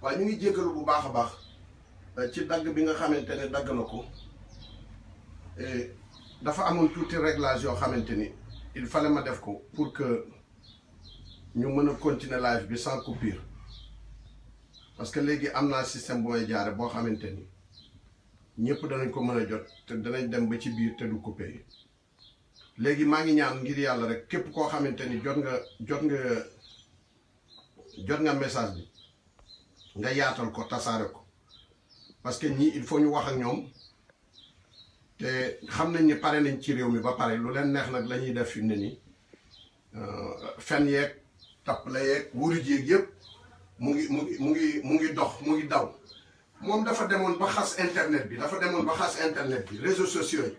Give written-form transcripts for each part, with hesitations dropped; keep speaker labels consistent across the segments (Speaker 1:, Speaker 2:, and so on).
Speaker 1: waaye ñu ngi jéggalu bu baax a baax ci dagg bi nga xamante ne dagg na ko dafa amoon tuuti réglage yoo xamante ni il fallait ma def ko pour que ñu mën a continuer live bi sans coupure parce que léegi am naa système bu may jaare boo xamante ni ñëpp danañ ko mën a jot te danañ dem ba ci biir te du coupé léegi maa ngi ñaan ngir yàlla rek képp koo xamante ni jot nga message bi nga yaatal ko tasaare ko parce que ñii il faut ñu wax ak ñoom te xam nañ ni pare nañ ci réew mi ba pare lu leen neex nag la ñuy def fi mu ne nii fen yeeg tappale yeeg wuruj yeeg yëpp mu ngi dox mu ngi daw moom dafa demoon ba xas internet bi réseaux sociaux yi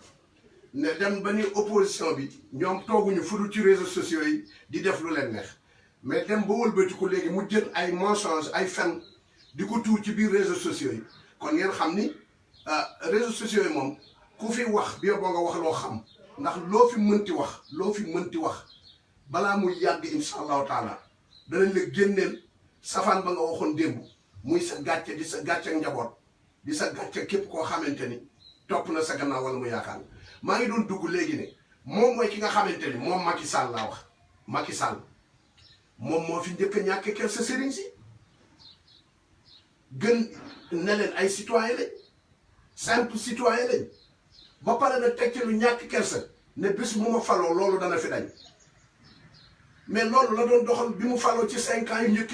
Speaker 1: ne dem ba ni opposition bi ñoom tooguñu fudul ci réseaux sociaux yi di def lu leen neex mais dem ba wëlbatiku léegi mu jël ay mensonges ay fen di ko tuur ci biir réseaux sociaux yi kon ngeen xam ni réseaux sociaux yi moom ku fi wax bi boo nga wax loo xam ndax loo fi mënti wax balaa muy yàgg insha allahu taala danañ la génneel safaan ba nga waxoon démb muy sa gàcce di sa gàcce njaboot di sa gàcce képp koo xamante ni topp na sa gannaaw wala mu yaakaar maa ngi doon dugg léegi ne moom mooy ki nga xamante ni moom Macky Sall laa wax Macky Sall moom moo fi njëkk a ñàkk ker sa sëriñ si gën ne leen ay citoyen lañ simple citoyen lañ ba pare na teg ci lu ñàkk kersa ne bis mu ma faloo loolu dana fi dañ mais loolu la doon doxal bi mu faloo ci 5 ans yu njëkk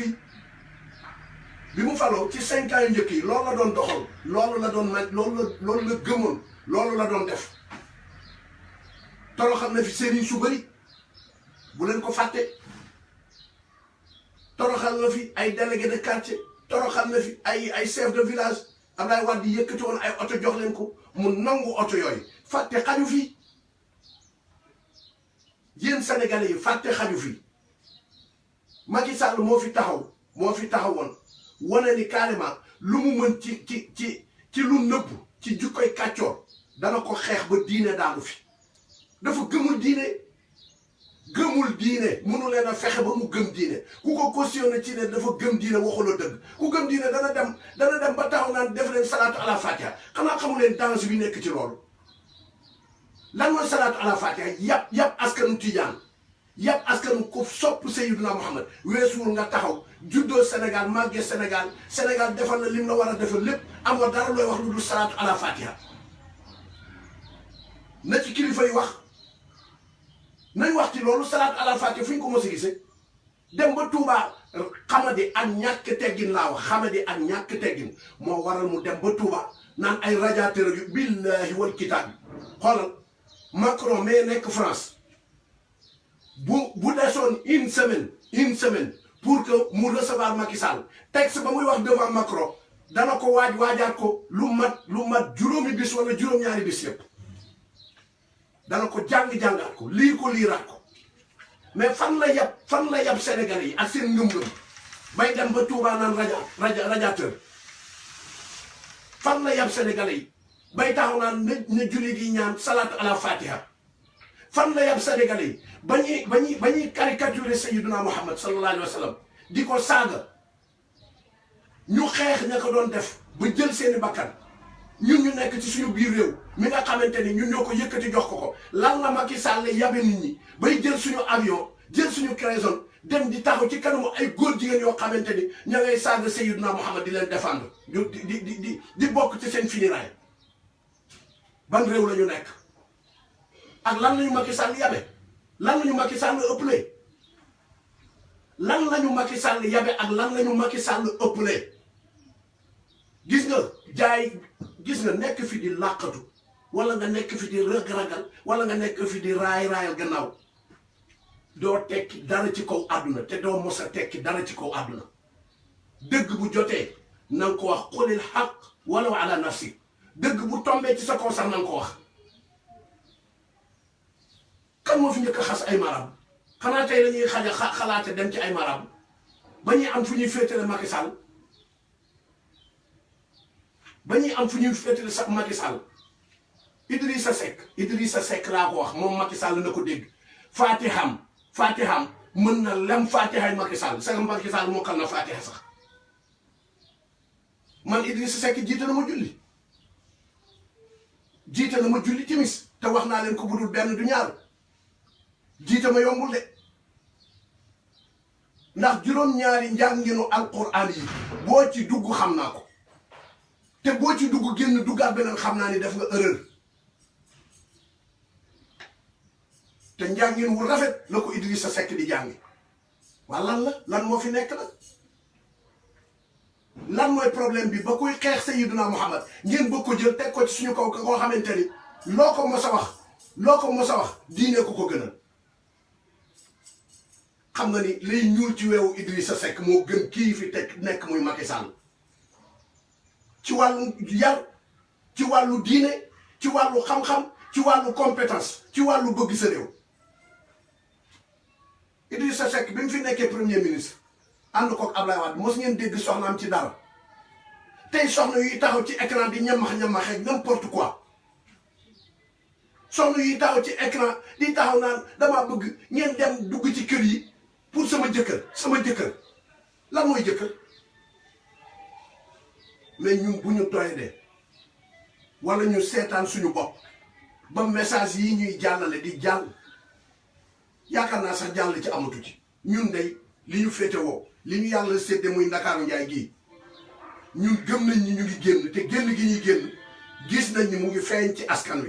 Speaker 1: yi loolu la doon doxal loolu la doon nag loolu la gëmoon loolu la doon def toroxal na fi sëriñ su bëri bu leen ko fàtte toroxal na fi ay délégué de quartier toroxal na fi ay chef de village Abdoulaye Wade di yëkkati woon ay oto jox leen ko mu nangu oto yooyu fàtte xaju fi yéen sénégalais yi fàtte xaju fi Macky Sall moo fi taxawoon wane ni carrément lu mu mën ci lu nëbb ci jukkoy kàccoor dana ko xeex ba diine daanu fi dafa gëmul diine mënu leen a fexe ba mu gëm diine ku ko cautionné ci ne dafa gëm diine waxula dëgg ku gëm diine dana dem ba taxaw naan def leen salaatu ala fatiha xanaa xamu leen danger bi nekk ci loolu lan mooy salaatu ala fatiha yàpp askanu tijaan yàpp askanu ko sopp Seydina Muhammad weesuwul nga taxaw juddoo Sénégal màggee Sénégal defal la lim la war a defal lépp amoo dara looy wax lu dul salaatu ala fatiha na ci kilifa yi wax nañ wax ci loolu salaatu ala fatiha fu ñu ko mos a gisee dem ba Touba xamadi ak ñàkk teggin laa wax xamadi ak ñàkk teggin moo waral mu dem ba Touba naan ay radiateur yu billahi wal kitaab xoolal Macron mais nekk France bu desoon une semaine pour que mu recevoir Macky Sall texte ba muy wax devant Macron dana ko waajaat ko lu mat juróomi bis wala juróom-ñaari bis yëpp dana ko jàngaat ko liiraat ko mais fan la yab Sénégalais yi ak seen ngëm-ngëm bay dem ba Touba naan radiateur fan la yab Sénégalais yi bay taxaw naan na jullit yi ñaan salaatu ala fatiha fan la yab Sénégalais yi ba ñuy caricaturer Sayyiduna Muhammad sallallahu alayhi wa sallam di ko saaga ñu xeex ña ko doon def ba jël seeni bakkan ñun ñu nekk ci suñu biir réew mi nga xamante ni ñun ñoo ko yëkkati jox ko lan la Macky Sall yabe nit ñi bay jël suñu avion jël suñu création dem di taxaw ci kanamu ay góor jigéen yoo xamante ni ña ngay saaga Sayyiduna Muhammad di leen défendre di bokk ci seen finiraay ban réew la ñu nekk ak lan lañu Macky Sall yabe lan lañu Macky Sall ëppalee lan lañu Macky Sall yabe ak lan lañu Macky Sall ëppalee gis nga nekk fi di làqatu wala nga nekk fi di rëg-ragal wala nga nekk fi di raayal gannaaw doo tekki dara ci kaw àdduna te doo mos a tekki dara ci kaw àdduna dëgg bu jotee na nga ko wax qulil haqq walaw ala nafsi dëgg bu tombee ci sa kaw sax na nga ko wax kan moo fi njëkk a xas ay marabu xanaa tey lañuy xalaate dem ci ay marabu ba ñuy am fu ñuy féetale Macky Sall sax Macky Sall Idrissa Seck laa ko wax moom Macky Sall na ko dégg fatiham mën na lem fatihay Macky Sall sagam Macky Sall mokkal na fatiha sax man Idrissa Seck jiite na ma julli timis te wax naa leen ko budul benn du ñaar jiite ma yombul de ndax juróom-ñaari njànginu alquran yi boo ci dugg xam naa ko te boo ci dugg génn duggaat beneen xam naa ni def nga erreur te njàngin wu rafet la ko Idrissa Seck di jàngi waa lan moo fi nekk nag lan mooy problème bi ba kuy xeex Sayyiduna Muhammad ngeen bëgg ko jël teg ko ci suñu kaw koo xamante ni loo ko mos a wax diine ko gënal xam nga ni lay ñuul ci weewu Idrissa Seck moo gën kii fi teg nekk muy Macky Sall ci wàllu yar ci wàllu diine ci wàllu xam-xam ci wàllu compétence ci wàllu bëgg sa réew Idrissa Seck bi mu fi nekkee premier ministre ànd koog Ablaye Wade mos ngeen dégg soxnaam ci dara tey soxna yuy taxaw ci écran di ñamax ak n'importe quoi soxna yuy taxaw ci écran di taxaw naan damaa bëgg ngeen dem dugg ci kër yi pour sama jëkkër lan mooy jëkkër mais ñun bu ñu doyee wala ñu seetaan suñu bopp ba message yi ñuy jàllale di jàll yaakaar naa sax jàll ci amatu ci ñun day li ñu féete woo li ñu yàlla sédde muy Ndakaaru Njaay gii ñun gëm nañ ni ñu ngi génn te génn gi ñuy génn gis nañ ni mu ngi feeñ ci askan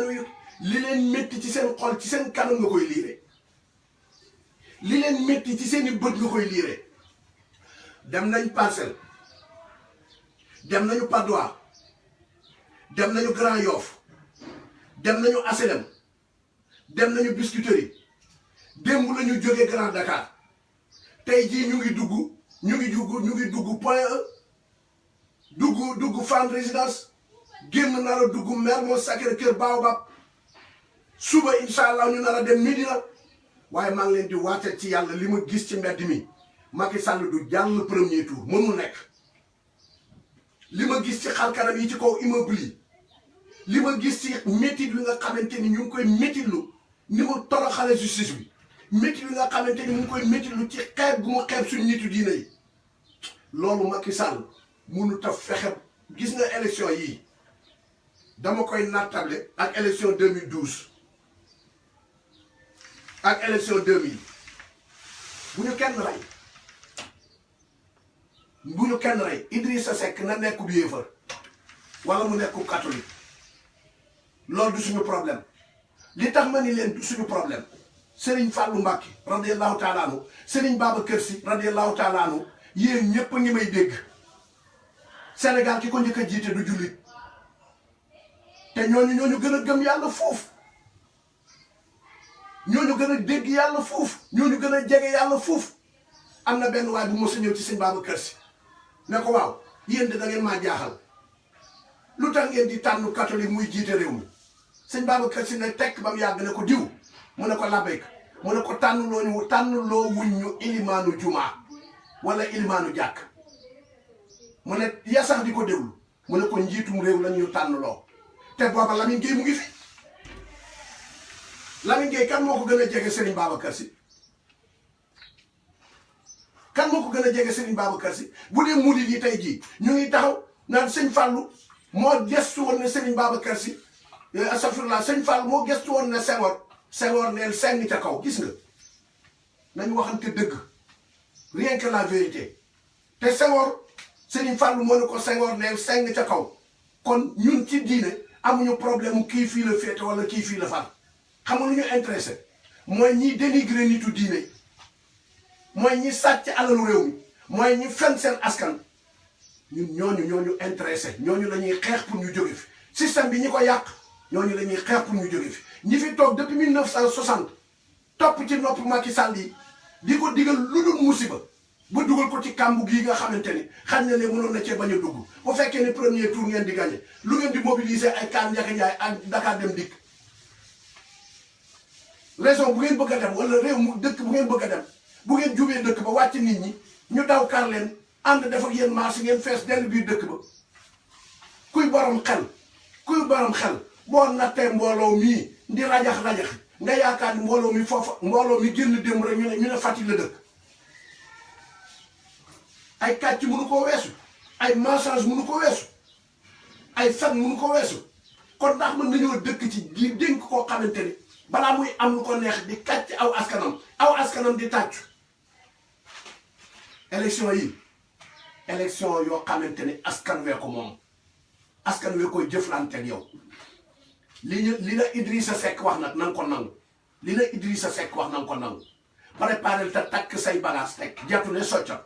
Speaker 1: wi li leen métti ci seen xol ci seen kanam nga koy liire li leen métti ci seeni bët nga koy liire dem nañ Parcelles dem nañu Patte d'Oie dem nañu Grand Yoff dem nañu HLM dem nañu Biscuiterie démb la ñu jógee Grand Dakar tey jii ñu ngi dugg Point E dugg Fann Résidence génn nar a dugg Mermoz Sacré-Cœur Baobab suba incha allah ñu nar a dem Médina waaye maa ngi leen di waateel ci yàlla li ma gis ci mbedd mi Macky Sall du jàll premier tour mënul nekk li ma gis ci xarkanam yi ci kaw immeuble yi li ma gis ci métit bi nga xamante ni ñu ngi koy métitlu ni mu toroxale justice bi métit bi nga xamante ni mu ngi koy métitlu ci xeeb gu mu xeeb suñu nitu diina yi loolu Macky Sall mënut a fexe gis nga élection yii dama koy nattable ak élection 2012 ak élection 2000 bu ñu kenn rey Idrissa Seck na nekk bu yéefar wala mu nekk catholique loolu du suñu problème li tax ma ni leen du suñu problème Serigne Fallou Mbacké radiyallahu taala anhu Serigne Babacar Sy radiyallahu taala anhu yéen ñépp a ngi may dégg Sénégal ki ko njëkk a jiite du jullit te ñooñu gën a gëm yàlla foofu ñooñu gën a dégg yàlla foofu ñooñu gën a jege yàlla foofu am na benn waay bu mos a ñëw ci sëñ Babacar Sy ne ko waaw yéen de da ngeen maa jaaxal lu tax ngeen di tànn catholique muy jiite réew mi sëñ Babacar Sy ne tekk ba mu yàgg ne ko diw mu ne ko labbayk mu ne ko tànnloo wuñ ñu ilimaanu jumaa wala ilimaanu jàkk mu ne ya sax di ko déglu mu ne ko njiitum réew lañ ñu tànnloo te booba Lamine Gueye mu ngi fi Lamine Gueye kan moo ko gën a jege Serigne Babacar Sy kan moo ko gën a jege Serigne Babacar Sy bu dee murid yi tey jii ñu ngi taxaw naan sëñ Fallou moo gestu woon ne Serigne Babacar Sy astafurlah sëñ Fallou moo gestu woon ne Senghor neel seng ca kaw gis nga nañu waxante dëgg rien que la vérité te Senghor Serigne Fallou moo ne ko Senghor neel seng ca kaw kon ñun ci diine amuñu problème kii fii la féete wala kii fii la far xam nga lu ñu intéressé mooy ñi dénigré nitu diine mooy ñi sàcc alalu réew mi mooy ñi fen seen askan ñun ñooñu intéressé ñooñu la ñuy xeex pour ñu jóge fi système bi ñi ko yàq ñooñu la ñuy xeex pour ñu jóge fi ñi fi toog depuis 1960 topp ci nopp Macky Sall yi di ko digal lu dul musiba ba dugal ko ci kàmbu gii nga xamante ni xam na ne mënoon na cee bañ a dugg bu fekkee ne premier tour ngeen di gagné lu ngeen di mobiliser ay kaan Ndiaga Ndiaye ak Dakar Dem Dikk région bu ngeen bëgg a dem wala réew mu dëkk bu ngeen bëgg a dem bu ngeen jubee dëkk ba wàcc nit ñi ñu daw kar leen ànd def ak yéen marché ngeen fees dellu biir dëkk ba kuy borom xel boo nattee mbooloo mii di rajax nga yaakaar ni mbooloo mi foofa mbooloo mi génn démb rek ñu ne Fatick la dëkk ay kàcc mënu ko weesu ay mensonge mënu ko weesu ay fen mënu ko weesu kon ndax mën nañoo dëkk ci di dénk koo xamante ni balaa muy am lu ko neex di kàcc aw askanam di tàccu élection yi élection yoo xamante ni askan wee ko moom askan wee koy jëflanteeg yow li la Idrissa Seck wax nag na nga ko nangu li la Idrissa Seck wax na nga ko nangu préparé te takk say bagage teg jàpp ne soccal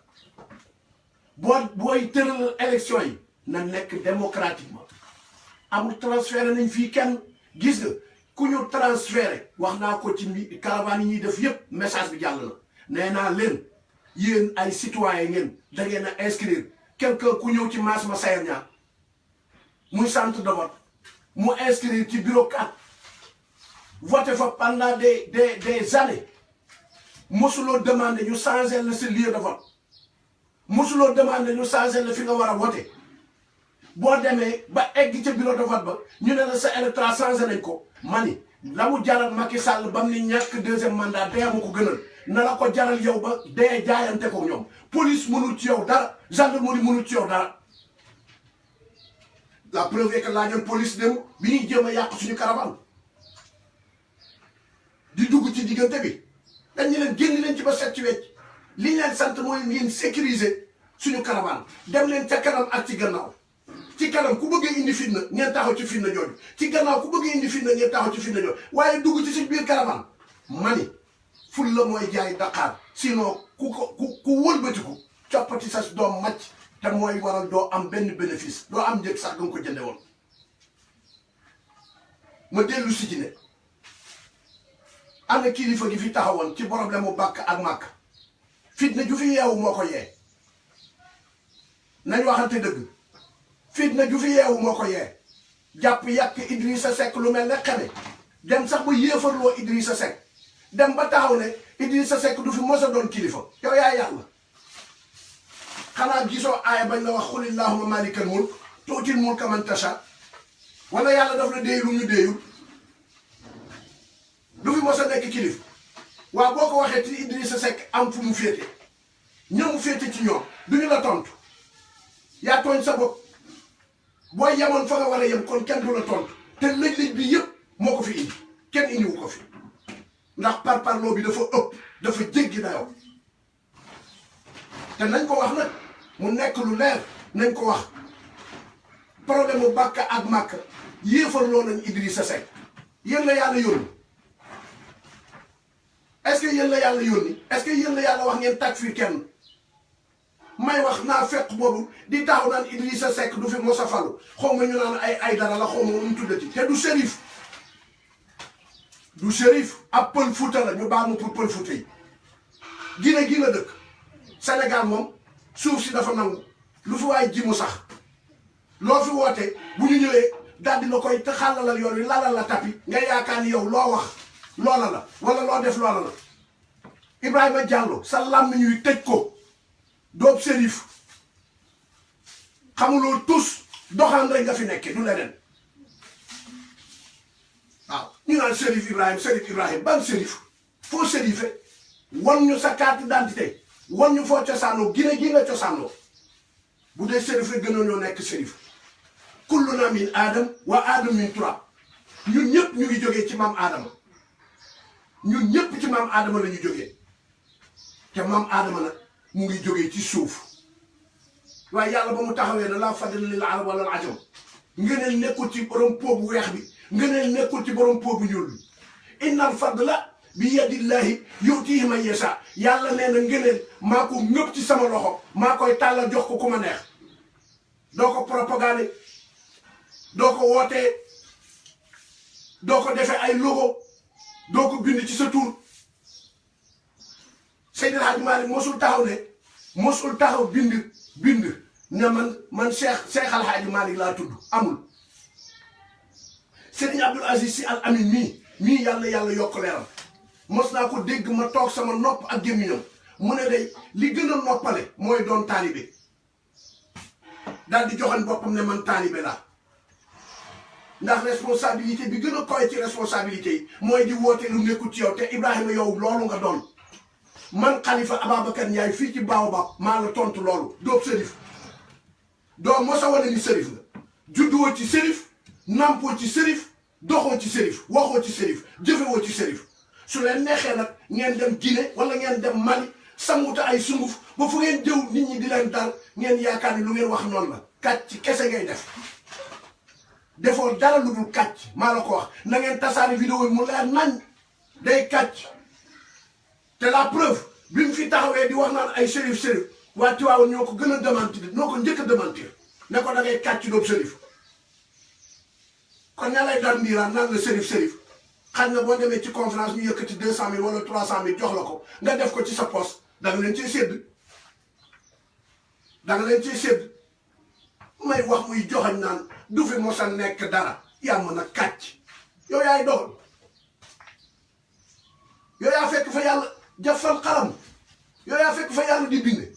Speaker 1: booy tëral élection yi na nekk démocratiquement amul transféré nañ fii kenn gis nga ku ñu transféré wax naa ko ci caravane yi ñuy def yépp message bi jàll na nee naa leen yéen ay citoyen ngeen da ngeen a inscrire quelqu'un ku ñëw ci maas ma sayer ñaar muy centre de vote mu inscrire ci bureau 4 voté fa pendant des années mosuloo demandé ñu changer la sa lieu de vote mosuloo demandé ñu changer la fi nga war a voté boo demee ba egg ca bureau de vote ba ñu ne la sa électorat changé nañ ko mani la mu jaral Macky Sall ba mu ni ñàkk deuxième mandat dee ma ko gënal na la ko jaral yow ba dee jaayante ko ñoom police mënul ci yow dara gendarmerie mënul ci yow dara la preuve est que laajoon police dem bi ñuy jéem a yàq suñu caravane di dugg ci diggante bi dañ ñu leen génn leen ci ba set ci wecc li ñu leen sant mooy ngeen sécuriser suñu caravane dem leen ca kanam ak ci gannaaw ci kanam ku bëggee indi fitna ngeen taxaw ci fitna jooju ci gannaaw ku bëggee indi fitna ngeen taxaw ci fitna jooju waaye dugg ci suñ biir caravane mani ful la mooy jaay Dakar sinon ku wëlbatiku coppati sa doom màcc te mooy waral doo am benn bénéfice doo am njëg sax nga ko jënde woon ma dellu si ci ne am na kilifa gi fi taxawoon ci problème mu bàkk ak màkk fitna ju fi yeewu moo ko yee nañ waxante dëgg fitna ju fi yeewu moo ko yee jàpp yàq Idrissa Seck lu mel ne xeme dem sax ba yéefarloo Idrissa Seck dem ba taxaw ne Idrissa Seck du fi mos a doon kilifa yow yaa yàlla xanaa gisoo aaya bañ la wax xulillahuma malikal mulk tuutil mulka man tasha wala yàlla daf la déey lu ñu déeyul du fi mos a nekk kilifa waaw boo ko waxee ci Idrissa Seck am fu mu féete ñëw mu féete ci ñoom duñu la tontu yaa tooñ sa bopp booy yemoon fa nga war a yem kon kenn du la tontu te lëj-lëj bi yëpp moo ko fi indi kenn indiwu ko fi ndax parparloo bi dafa ëpp dafa jéggi dayoo te nañ ko wax nag mu nekk lu leer nañ ko wax problème mu Bakka ak Makka yéefarloo nañ Idrissa Seck yéen la yàlla yónni est-ce que yéen la yàlla yónni est-ce que yéen la yàlla wax ngeen tag fii kenn may wax naa fekk boobu di taxaw naan Idrissa Seck du fi mos a falu xaw ma ñu naan ay dara la xaw ma mu tuddati te du shérif du shérif ab pël Fuuta la ñu baal ma pour pël Fuuta yi Guinée gi la dëkk Sénégal moom suuf si dafa nangu lu fi waay ji mu sax loo fi woote bu ñu ñëwee daal di la koy te xàllalal yoon wi lalal la tapi nga yaakaar ni yow loo wax loola la wala loo def loola la Ibrahima Diallo sa làmmiñ wi tëj ko doob shérif xamuloo tus doxaan rek nga fi nekke du leneen waaw ñu naan shérif Ibrahima ban shérif foo shérife wan ñu sa carte d'identité wan ñu foo cosaanoo Guinée gi nga cosaanoo bu dee shérif rek gënoon ñoo nekk shérif kulluna min Adam wa Adam min turab ñun ñëpp ñu ngi jógee ci maam Adama ñun ñëpp ci maam Adama la ñu jógee te maam Adama nag mu ngi jógee ci suuf waaye yàlla ba mu taxawee ne laa fadla lil arab wala al ajam ngëneel nekkul ci borom po bu weex bi ngëneel nekkul ci borom po bu ñuul bi innal fadla bi yadillahi yutihi man yasha yàlla nee na ngëneel maa ko ñëpp ci sama loxo maa koy tàllal jox ko ku ma neex doo ko propagande doo ko wootee doo ko defee ay logo doo ko bind ci sa tur Seydi El Hadji Malick mosul taxaw bind ne man Cheikh El Hadji Malick laa tudd amul Serigne Abdoul Aziz Sy Al Amine mii yàlla yokk leeram mos naa ko dégg ma toog sama nopp ak gémmiñam mu ne day li gën a noppale mooy doon taalibe daal di joxoon boppam ne man taalibe laa ndax responsabilité bi gën a koy ci responsabilité yi mooy di woote lu nekkul ci yow te Ibrahima yow loolu nga doon man Khalifa Ababacar Ndiaye fii ci Baobab maa la tontu loolu doob sërif doo mosa wane ni sërif nga judduwoo ci sërif nampoo ci sërif doxoo ci sërif waxoo ci sërif jëfewoo ci sërif su leen neexee nag ngeen dem Guinée wala ngeen dem Mali sanguta ay sunguf ba fu ngeen jëw nit ñi di leen dal ngeen yaakaar ni lu ngeen wax noonu la kàcc kese ngay def defoo dara lu dul kàcc maa la ko wax na ngeen tasaari vidéo yi mu leer nañ day kàcc te la preuve bi mu fi taxawee di wax naan ay sërif waa Tiwaawan ñoo ko gën a démentir ñoo ko njëkk a démentir ne ko da ngay kàcc doob sërif kon ña lay daan ndiiraan naan la sërif xam nga boo demee ci conférence ñu yëkkati 200 000 wala 300 000 jox la ko nga def ko ci sa poste da nga leen ciy sédd may wax muy joxañ naan du fi mos a nekk dara yaa mën a kàcc yow yaay dogal yow yaa fekk fa yàlla jafal xalam yow yaa fekk fa yàlla di binde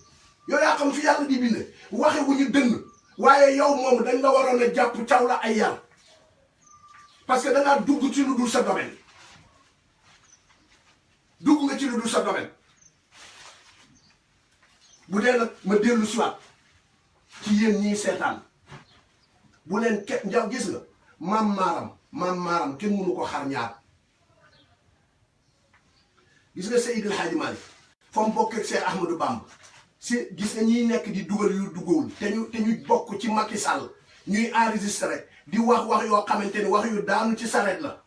Speaker 1: yow yaa xam fi yàlla di binde waxe wu ñu dënn waaye yow moom dañ la waroon a jàpp caw la ay yar parce que da ngaa dugg ci lu dul sa domaine dugg nga ci lu dul sa domaine bu dee nag ma dellu siwaat ci yéen ñii seetaan bu leen njaw gis nga maam maaram kenn mënu ko xar ñaar gis nga Seydil Hadji Malick fa mu bokk ak Cheikh Ahmadou Bamba si gis nga ñiy nekk di dugal yu duggawul te ñu bokk ci Macky Sall ñuy enregistré di wax yoo xamante ni wax yu daanu ci sareet la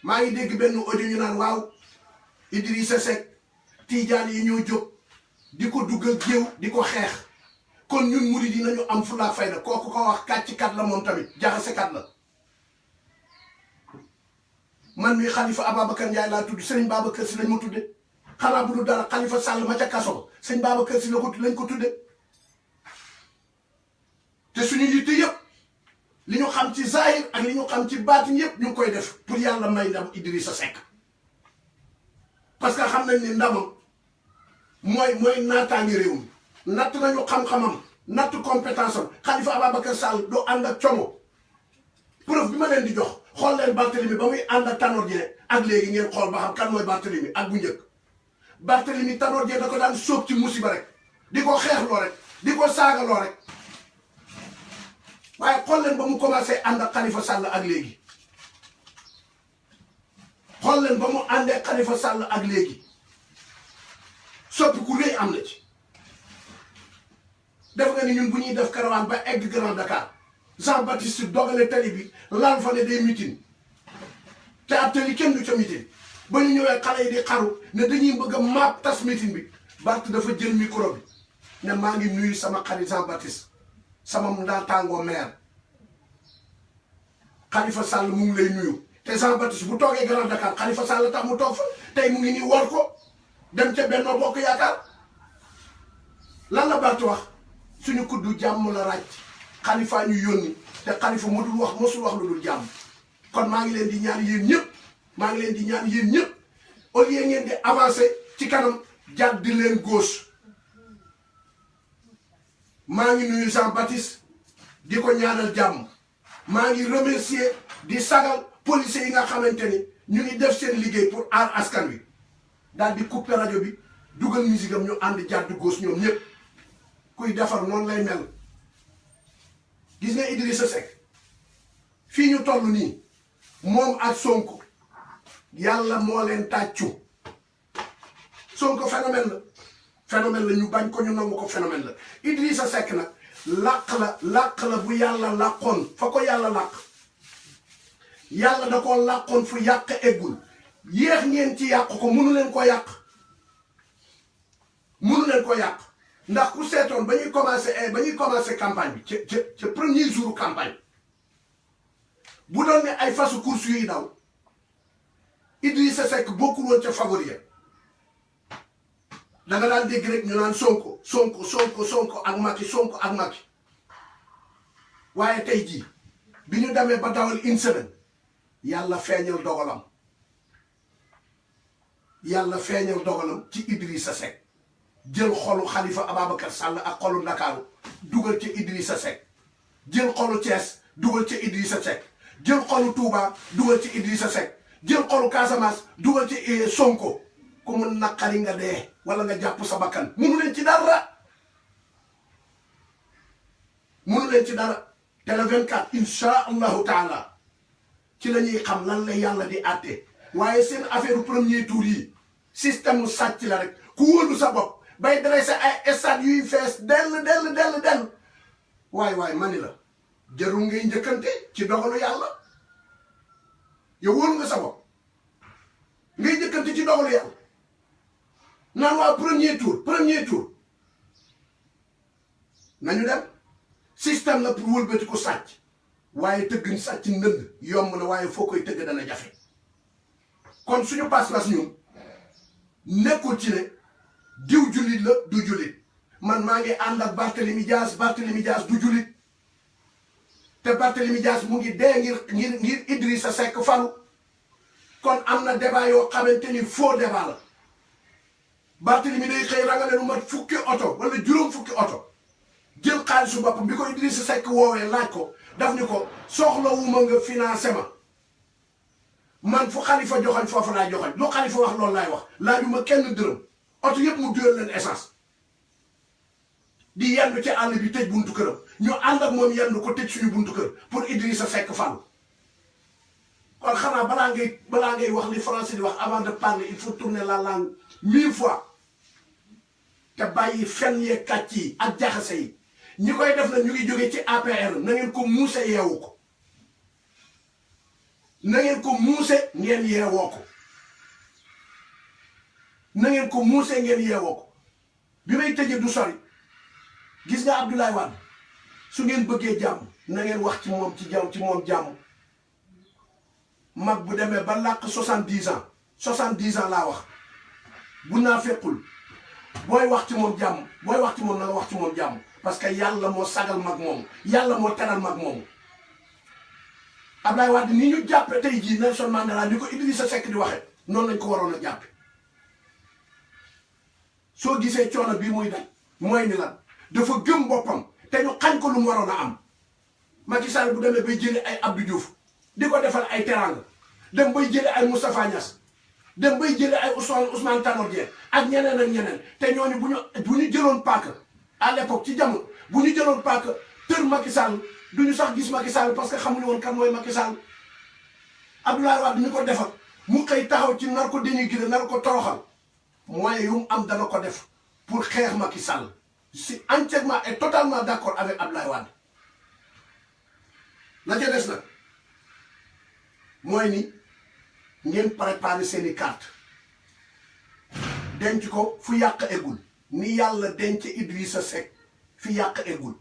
Speaker 1: maa ngi dégg benn audio ñu naan waaw Idrissa Seck Tidiane yi ñoo jóg di ko duggal géew di ko xeex kon ñun murid yi nañu am fulla fayda kooku ko wax kàccikat la moom tamit jaxasekat la man mii Khalifa Ababacar Ndiaye laa tudd Serigne Babacar Sy lañ ma tudde xanaa bu dul dara Khalifa Sall ma ca kaso ba Serigne Babacar Sy lañ ko tudde te suñu yitte yëpp li ñu xam ci zahir ak li ñu xam ci baatin yëpp ñu ngi koy def pour yàlla may ndam Idrissa Seck parce que xam nañ ne ndamam mooy naataangi réew mi natt nañu xam-xamam natt compétence am Khalifa Ababacar Sall doo ànd ak como preuve bi ma leen di jox xool leen Barthélemy ba muy ànd ak Tanor Dieng ak léegi ngeen xool ba xam kan mooy Barthélemy ak bu njëkk Barthélemy Tanor Dieng da ko daan sóob ci musiba rek di ko xeexloo rek di ko saagaloo rek waaye xool leen ba mu commencé ànd ak Khalifa Sall ak léegi xool leen ba mu àndee Khalifa Sall ak léegi soppi ku rëy am na ci def nga ni ñun bu ñuy def caravane ba egg Grand Dakar Jean Baptiste dogale tali bi laal fa ne day mitin te ab tali kenn du ca mitin ba ñu ñëwee xale yi di xaru ne dañuy bëgg a maap tas mitin bi Barth dafa jël micro bi ne maa ngi nuyu sama xarit Jean Baptiste sama naataangoo maire Khalifa Sall mu ngi lay nuyu te Jean Baptiste bu toogee Grand Dakar Khalifa Sall tax mu toog fa tey mu ngi nii war ko dem ca Benno Bokk Yaakaar lan la Barth wax suñu kuddu jàmm la ràcc Khalifa ñu yónni te Khalifa mosul wax lu dul jàmm kon maa ngi leen di ñaan yéen ñëpp au lieu ngeen di avancer ci kanam jàdd di leen gauche maa ngi nuyu Jean Baptiste di ko ñaanal jàmm maa ngi remercier di sagal policiers yi nga xamante ni ñu ngi def seen liggéey pour aar askan wi daal di couper rajo bi dugal musique am ñu ànd jàdd gauche ñoom ñëpp kuy defar noonu lay mel gis nga Idrissa Seck fii ñu toll nii moom ak Sonko yàlla moo leen tàccu Sonko phénomène la ñu bañ ko ñu nangu ko phénomène la Idrissa Seck nag làq la bu yàlla làqoon fa ko yàlla làq yàlla da koo làqoon fu yàq eggul yéex ngeen ci yàq ko mënu leen ko yàq ndax ku seetoon ba ñuy commencé campagne bi ca premier jour campagne bu doon ne ay fasu course yuy daw Idrissa Seck bokkul woon ca favori da nga daan dégg rek ñu naan Sonko ak Macky waaye tey jii bi ñu demee ba dawal une semaine yàlla feeñal dogalam ci Idrissa Seck jël xolu Khalifa Ababacar Sall ak xolu Ndakaaru dugal ci Idrissa Seck jël xolu Thiès dugal ci Idrissa Seck jël xolu Touba dugal ci Idrissa Seck jël xolu Casamance dugal ci Sonko ku mu naqari nga dee wala nga jàpp sa bakkan munu leen ci dara munu leen ci dara te le 24 insha allahu taala ci la ñuy xam lan la yàlla di àtte waaye seen affaire premier tour yi système sàcc la rek ku wóolu sa bopp bay dressé ay stade yuy fees dell waay mani la jarul ngay njëkkante ci dogalu yàlla yow wóolu nga sa bopp ngay njëkkante ci dogalu yàlla naan waa premier tour nañu dem système la pour wëlbati ko sàcc waaye tëgg sàcc ndënd yomb na waaye foo koy tëgg dana jafe kon suñu pas-pas ñun nekkul ci ne diw jullit la du jullit man maa ngi ànd ak Barthélemy Dias du jullit te Barthélemy Dias mu ngi dee ngir Idrissa Seck falu kon am na débat yoo xamante ni faux débat la Barthélemy day xëy rangale lu mat fukki oto wala juróom fukki oto jël xaalisu boppam bi ko Idrissa Seck woowee laaj ko daf ni ko soxlawuma nga financé ma man fu Khalifa joxañ foofu laay joxañ lu Khalifa wax loolu laay wax laajuma kenn dërëm oto yëpp mu duyal leen essence di yendu ci àll bi tëj buntu këram ñu ànd ak moom yendu ko tëj suñu buntu kër pour Idrissa Seck falu kon xanaa balaa ngay wax li français di wax avant de parler il faut tourner la langue 1000 fois te bàyyi fen yee kàcc yi ak jaxase yi ñi koy def na ñu ngi jóge ci APR na ngeen ko muuse yeewu ko na ngeen ko muuse ngeen yeewoo ko na ngeen ko muuse ngeen yeewoo ko bi may tëjee du sori gis nga Abdoulaye Wade su ngeen bëggee jàmm na ngeen wax ci moom jàmm mag bu demee ba làq 70 ans laa wax bu naa fekkul booy wax ci moom jàmm na nga wax ci moom jàmm parce que yàlla moo sagal mag moomu yàlla moo teral mag moomu Abdoulaye Wade ni ñu jàppe tey jii Nelson Mandela ni ko Idrissa Seck di waxee noonu lañ ko waroon a jàppe soo gisee coono bii muy daj mooy ni lan dafa gëm boppam te ñu xañ ko lu mu waroon a am Macky Sall bu demee bay jëlee ay Abdou Diouf di ko defal ay teranga dem bay jëlee ay Moustapha Niass dem bay jëlee ay Ousmane Tanor Dieng ak ñeneen te ñooñu bu ñu jëloon paaka à l'époque ci jamono bu ñu jëloon paaka tër Macky Sall du ñu sax gis Macky Sall parce que xamuñu woon kan mooy Macky Sall Abdoulaye Wade ñu ko defal mu xëy taxaw ci nar ko dénigré nar ko toroxal moyen yu mu am dana ko def pour xeex Macky Sall je suis entièrement et totalement d'accord avec Abdoulaye Wade la ca des nag mooy ni ngeen préparé seeni carte denc ko fu yàq eggul ni yàlla denc Idrissa Seck fi yàq eggul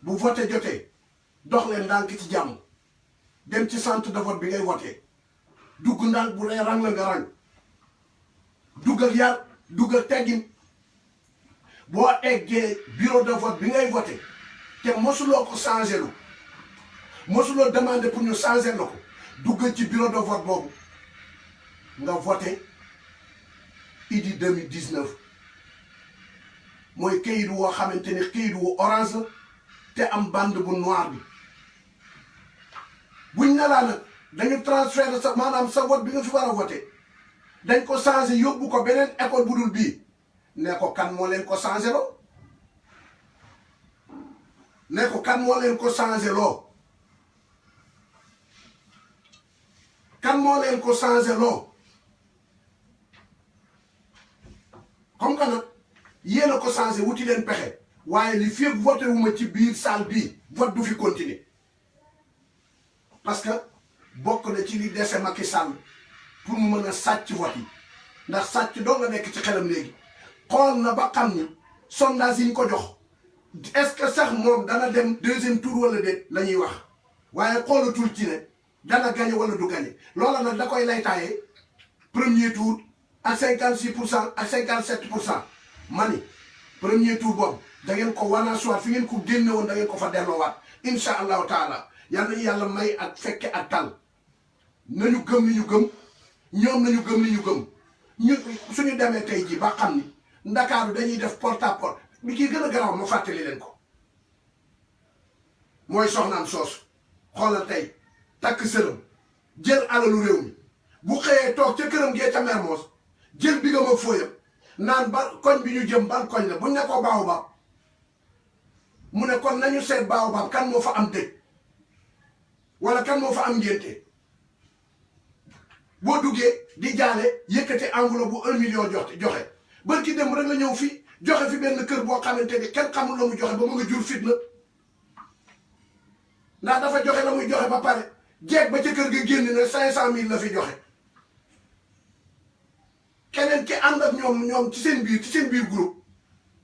Speaker 1: bu voté jotee dox leen ndànk ci jàmm dem ci centre de vote bi ngay voté dugg ndànk bu lay rang la nga rang dugg ak yar dugg ak teggin boo eggee bureau de vote bi ngay voté te mosuloo ko changé lu mosuloo demandé pour ñu changé la ko duggal ci bureau de vote boobu nga voté Idi 2019 mooy kayit woo xamante ni kayit wu orange la te am bande bu noir bi buñ ne laa nag dañu transféré sa maanaam sa vote bi nga fi war a voté dañ ko changé yóbbu ko beneen école bu dul bii ne ko kan moo leen ko changé loo ne ko kan moo leen ko changé loo kan moo leen ko changé loo comme que nag yéen a ko changé wuti leen pexe waaye li fekk voté wu ma ci biir salle bii vote du fi continuer parce que bokk na ci li dese Macky Sall pour mu mën a sàcc vote yi ndax sàcc doo nga nekk ci xelam léegi xool na ba xam ni sondage yi ñu ko jox est-ce que sax moom dana dem deuxième tour wala déet la ñuy wax waaye xoolatul ci ne dana gagné wala du gagné loola nag da koy lay taayee premier tour ak 56% ak 57% mani premier tour boobu da ngeen ko wanaasuwaat fi ngeen ko génne woon da ngeen ko fa delloowaat incha allahu taala yal nañu yàlla may ak fekke ak tal nañu gëm li ñu gëm ñoom nañu gëm li ñu gëm ñu suñu demee tey ji ba xam ni ndakaaru dañuy def porte à porte bi kii gën a garaaw ma fàttali leen ko mooy soxnaam soosu xoolal tey takk sërëm jël alalu réew mi bu xëyee toog ca këram gee ca Mermoz jël bi nga ma fooyam naan ba koñ bi ñu jëm ban koñ la buñ ne ko Baobab mu ne kon nañu seet Baobab kan moo fa am dëj wala kan moo fa am ngénte boo duggee di jaale yëkkati enveloppe bu 1 million joxe barki dem rek nga ñëw fi joxe fi benn kër boo xamante ni kenn xamul la mu joxe ba mu nga jur fitna ndax dafa joxe la muy joxe ba pare jeeg ba ca kër ga génn ne 500000 la fi joxe keneen ki ànd ak ñoom ci seen biir groupe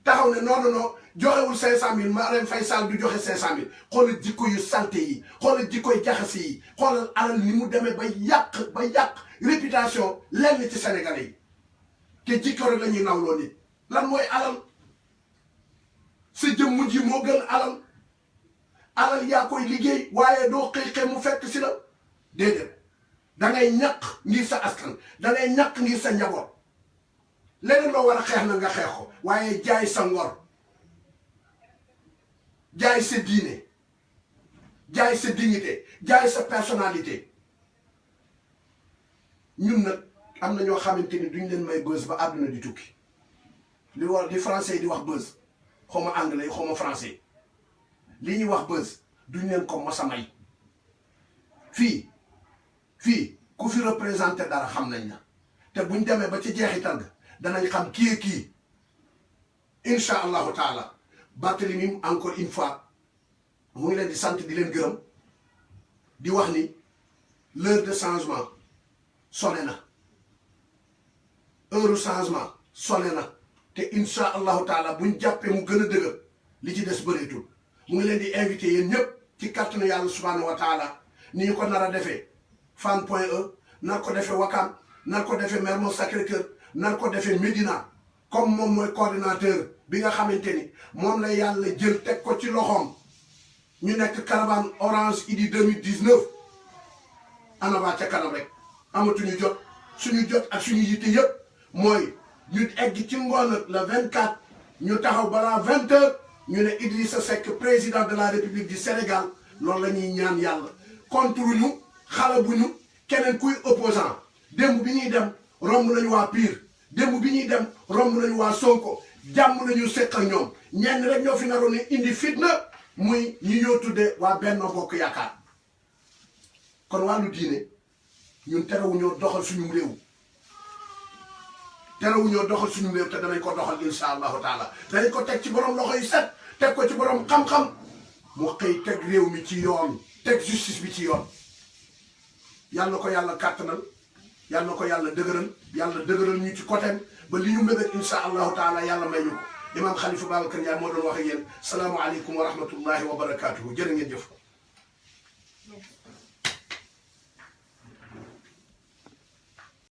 Speaker 1: taxaw ne non joxewul 500000 Marème Faye Sall du joxe 500000 xoolal jikko yu santé yi xoolal jikkoy jaxase yi xoolal alal ni mu demee ba yàq réputation lenn ci Sénégalais yi te jikko rek la ñuy nawloo nit lan mooy alal sa jëmm ji moo gën alal yaa koy liggéey waaye doo xëy mu fekk si la déedéet da ngay ñaq ngir sa askan da ngay ñaq ngir sa njaboot leneen loo war a xeex na nga xeex ko waaye jaay sa ngor jaay sa diine jaay sa dignité jaay sa personnalité ñun nag am na ñoo xamante ni duñ leen may buzz ba àdduna di tukki li français di wax buzz xaw ma anglais xaw ma français li ñuy wax buzz duñ leen ko mos a may fii ku fi représenté dara xam nañ la te buñ demee ba ci jeexital ga danañ xam kii incha allahu taala Barthélémy encore une fois mu ngi leen di sant di leen gërëm di wax ni l'heure de changement sonné na heure changement sonné na te incha allahu taala buñ jàppee mu gën a dëgër li ci des bëreetul mu ngi leen di invité yéen ñëpp ci kàttanu yàlla subhanahu wa taala ni ñu ko nar a defee Fann Point E nar ko defee Wakam nar ko defee Mermoz Sacré-Cœur nar ko defee Médina comme moom mooy coordinateur bi nga xamante ni moom la yàlla jël teg ko ci loxoom ñu nekk caravane Orange Idy 2019 ana waa ca kanam rek amatuñu jot suñu jot ak suñu yitte yëpp mooy ñu egg ci ngoon le 24 ñu taxaw balaa 20 heures ñu ne Idrissa Seck président de la République du Sénégal loolu la ñuy ñaan yàlla contre ñu xala bu ñu keneen kuy opposant démb bi ñuy dem romb nañu waa Pire démb bi ñuy dem romb nañu waa Sonko jàmm nañu seq ak ñoom ñenn rek ñoo fi naroon ne indi fitna muy ñi ñoo tudde waa Benno Bokk Yaakaar kon wàllu diine ñun terewuñoo doxal suñu réew te danañ ko doxal insha allahu taala danañ ko teg ci borom loxo yu set teg ko ci borom xam-xam mu xëy teg réew mi ci yoon teg justice bi ci yoon yàlla na ko yàlla kàttanal yàlla na ko yàlla dëgëral ñu ci côté ba li ñu mébét insha allahu taala yàlla may ñu ko imam Khalifa Babacar Ndiaye moo doon wax ak yéen salaamu aleykum wa rahmatullahi wa barakatuhu jërë ngeen jëf